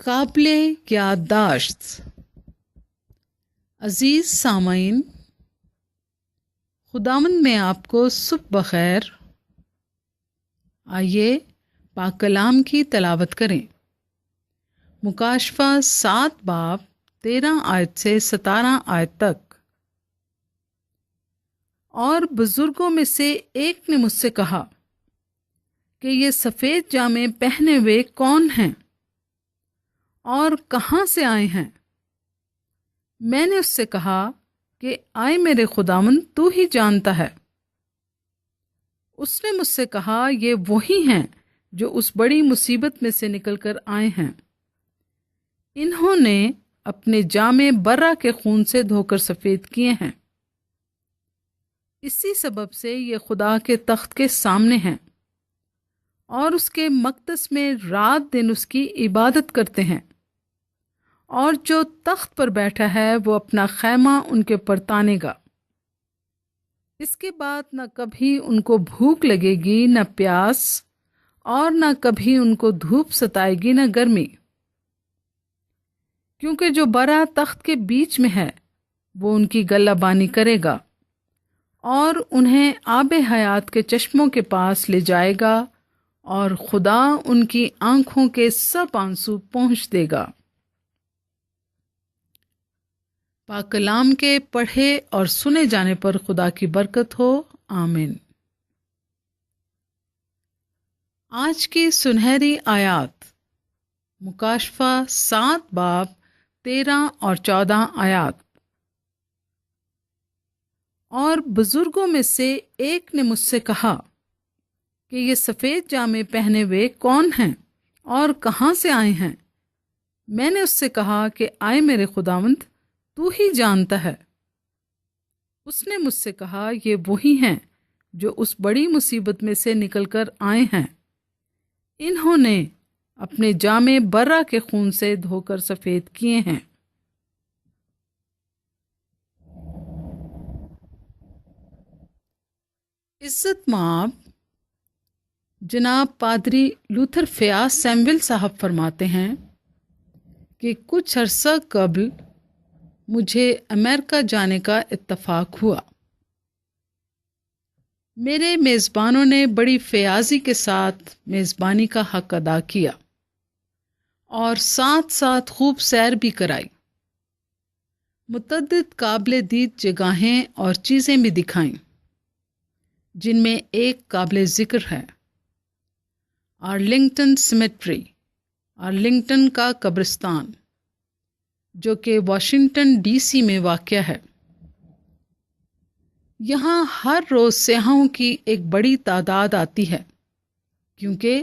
قابل یادداشت۔ عزیز سامعین، خداوند میں آپ کو صبح بخیر۔ آئیے پاک کلام کی تلاوت کریں۔ مکاشفہ 7 باب 13 آیت سے 17 آیت تک۔ اور بزرگوں میں سے ایک نے مجھ سے کہا کہ یہ سفید جامے پہنے ہوئے کون ہیں اور کہاں سے آئے ہیں؟ میں نے اس سے کہا کہ آئے میرے خداوند، تو ہی جانتا ہے۔ اس نے مجھ سے کہا، یہ وہی ہیں جو اس بڑی مصیبت میں سے نکل کر آئے ہیں۔ انہوں نے اپنے جامے برہ کے خون سے دھو کر سفید کیے ہیں۔ اسی سبب سے یہ خدا کے تخت کے سامنے ہیں اور اس کے مقدس میں رات دن اس کی عبادت کرتے ہیں، اور جو تخت پر بیٹھا ہے وہ اپنا خیمہ ان کے پر تانے گا۔ اس کے بعد نہ کبھی ان کو بھوک لگے گی نہ پیاس، اور نہ کبھی ان کو دھوپ ستائے گی نہ گرمی، کیونکہ جو برا تخت کے بیچ میں ہے وہ ان کی گلہ بانی کرے گا اور انہیں آب حیات کے چشموں کے پاس لے جائے گا، اور خدا ان کی آنکھوں کے سب آنسو پونچھ دے گا۔ پاک کلام کے پڑھے اور سنے جانے پر خدا کی برکت ہو، آمین۔ آج کی سنہری آیات، مکاشفہ 7 باب 13 اور 14 آیات۔ اور بزرگوں میں سے ایک نے مجھ سے کہا کہ یہ سفید جامے پہنے ہوئے کون ہیں اور کہاں سے آئے ہیں؟ میں نے اس سے کہا کہ آئے میرے خداوند، تو ہی جانتا ہے۔ اس نے مجھ سے کہا، یہ وہی ہیں جو اس بڑی مصیبت میں سے نکل کر آئے ہیں۔ انہوں نے اپنے جامے برہ کے خون سے دھو کر سفید کیے ہیں۔ عزت مآب جناب پادری لوتھر فیاض سیمویل صاحب فرماتے ہیں کہ کچھ عرصہ قبل مجھے امریکہ جانے کا اتفاق ہوا۔ میرے میزبانوں نے بڑی فیاضی کے ساتھ میزبانی کا حق ادا کیا اور ساتھ ساتھ خوب سیر بھی کرائی۔ متعدد قابل دید جگہیں اور چیزیں بھی دکھائیں، جن میں ایک قابل ذکر ہے آرلنگٹن سیمیٹری، آرلنگٹن کا قبرستان، جو کہ واشنگٹن ڈی سی میں واقع ہے۔ یہاں ہر روز سیاحوں کی ایک بڑی تعداد آتی ہے، کیونکہ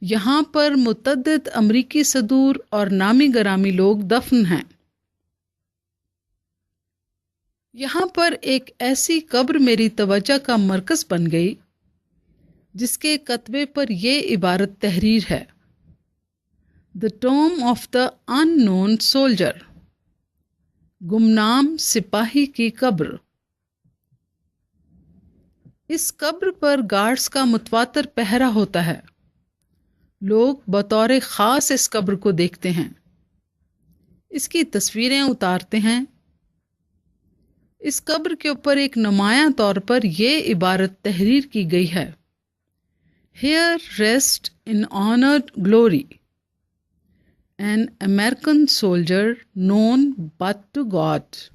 یہاں پر متعدد امریکی صدور اور نامی گرامی لوگ دفن ہیں۔ یہاں پر ایک ایسی قبر میری توجہ کا مرکز بن گئی جس کے کتبے پر یہ عبارت تحریر ہے: The tomb of the unknown soldier، گمنام سپاہی کی قبر۔ اس قبر پر گارڈز کا متواتر پہرا ہوتا ہے۔ لوگ بطور خاص اس قبر کو دیکھتے ہیں، اس کی تصویریں اتارتے ہیں۔ اس قبر کے اوپر ایک نمایاں طور پر یہ عبارت تحریر کی گئی ہے: Here rest in honored glory an American soldier known but to God۔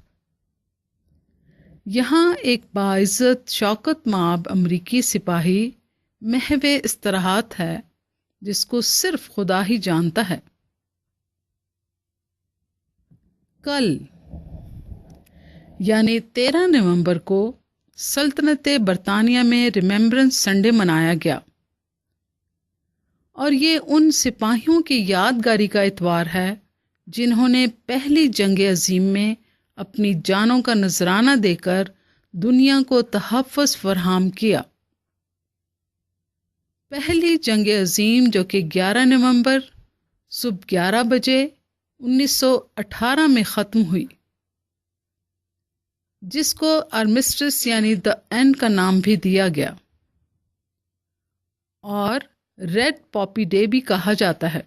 یہاں ایک باعزت شوکت مآب امریکی سپاہی محو استراحت ہے جس کو صرف خدا ہی جانتا ہے۔ کل یعنی 13 نومبر کو سلطنت برطانیہ میں ریمیمبرنس سنڈے منایا گیا، اور یہ ان سپاہیوں کی یادگاری کا اتوار ہے جنہوں نے پہلی جنگ عظیم میں اپنی جانوں کا نذرانہ دے کر دنیا کو تحفظ فراہم کیا۔ پہلی جنگ عظیم جو کہ 11 نومبر صبح 11 بجے 1918 میں ختم ہوئی، جس کو آرمسٹس یعنی دی اینڈ کا نام بھی دیا گیا، اور ریڈ پاپی ڈے بھی کہا جاتا ہے۔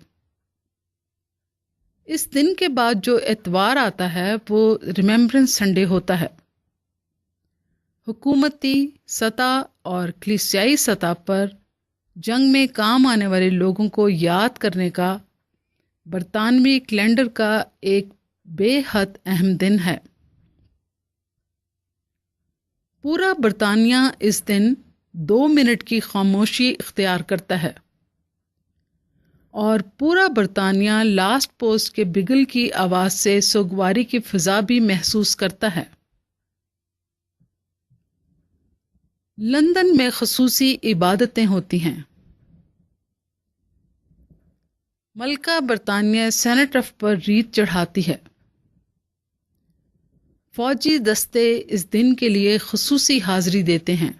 اس دن کے بعد جو اتوار آتا ہے وہ ریممبرنس سنڈے ہوتا ہے۔ حکومتی سطح اور کلیسیائی سطح پر جنگ میں کام آنے والے لوگوں کو یاد کرنے کا برطانوی کیلنڈر کا ایک بے حد اہم دن ہے۔ پورا برطانیہ اس دن 2 منٹ کی خاموشی اختیار کرتا ہے، اور پورا برطانیہ لاسٹ پوسٹ کے بگل کی آواز سے سوگواری کی فضا بھی محسوس کرتا ہے۔ لندن میں خصوصی عبادتیں ہوتی ہیں۔ ملکہ برطانیہ سینٹ آف پر ریت چڑھاتی ہے۔ فوجی دستے اس دن کے لیے خصوصی حاضری دیتے ہیں،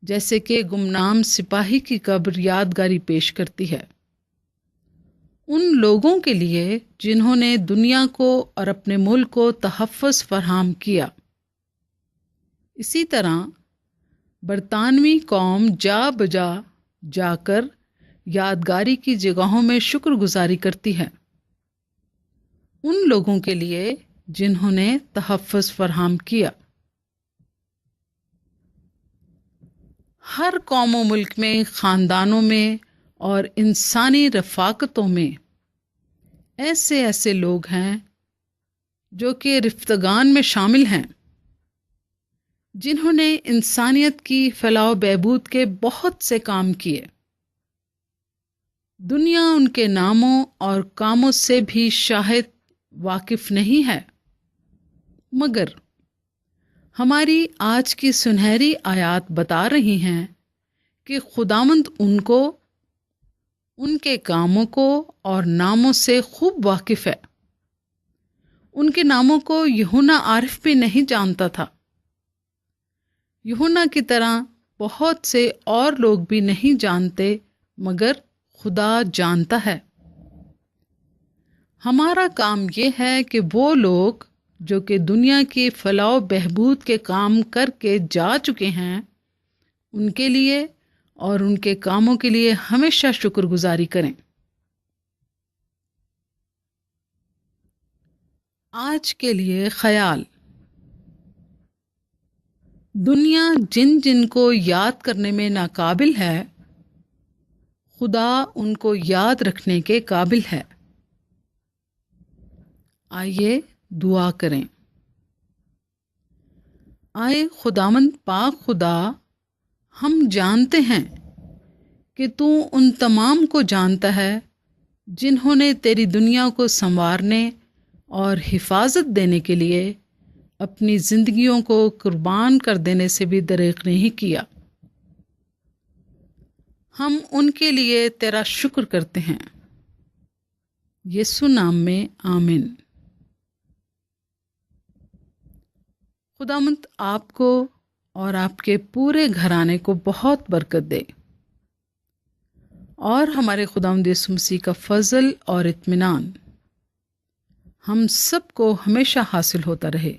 جیسے کہ گمنام سپاہی کی قبر یادگاری پیش کرتی ہے، ان لوگوں کے لیے جنہوں نے دنیا کو اور اپنے ملک کو تحفظ فراہم کیا۔ اسی طرح برطانوی قوم جا بجا جا کر یادگاری کی جگہوں میں شکر گزاری کرتی ہے، ان لوگوں کے لیے جنہوں نے تحفظ فراہم کیا۔ ہر قوم و ملک میں، خاندانوں میں اور انسانی رفاقتوں میں ایسے لوگ ہیں جو کہ رفتگان میں شامل ہیں، جنہوں نے انسانیت کی فلاح و بہبود کے بہت سے کام کیے۔ دنیا ان کے ناموں اور کاموں سے بھی شاید واقف نہیں ہے، مگر ہماری آج کی سنہری آیات بتا رہی ہیں کہ خداوند ان کو، ان کے کاموں کو اور ناموں سے خوب واقف ہے۔ ان کے ناموں کو یوحنا عارف بھی نہیں جانتا تھا، یوحنا کی طرح بہت سے اور لوگ بھی نہیں جانتے، مگر خدا جانتا ہے۔ ہمارا کام یہ ہے کہ وہ لوگ جو کہ دنیا کی فلاح و بہبود کے کام کر کے جا چکے ہیں، ان کے لیے اور ان کے کاموں کے لیے ہمیشہ شکر گزاری کریں۔ آج کے لیے خیال: دنیا جن جن کو یاد کرنے میں ناقابل ہے، خدا ان کو یاد رکھنے کے قابل ہے۔ آئیے دعا کریں۔ آئے خداوند پاک خدا، ہم جانتے ہیں کہ تو ان تمام کو جانتا ہے جنہوں نے تیری دنیا کو سنوارنے اور حفاظت دینے کے لیے اپنی زندگیوں کو قربان کر دینے سے بھی دریغ نہیں کیا۔ ہم ان کے لیے تیرا شکر کرتے ہیں، یسوع نام میں آمین۔ خداوند آپ کو اور آپ کے پورے گھرانے کو بہت برکت دے، اور ہمارے خداوند یسوع مسیح کا فضل اور اطمینان ہم سب کو ہمیشہ حاصل ہوتا رہے،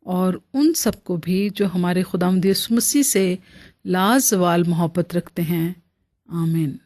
اور ان سب کو بھی جو ہمارے خداوند یسوع مسیح سے لازوال محبت رکھتے ہیں۔ آمین۔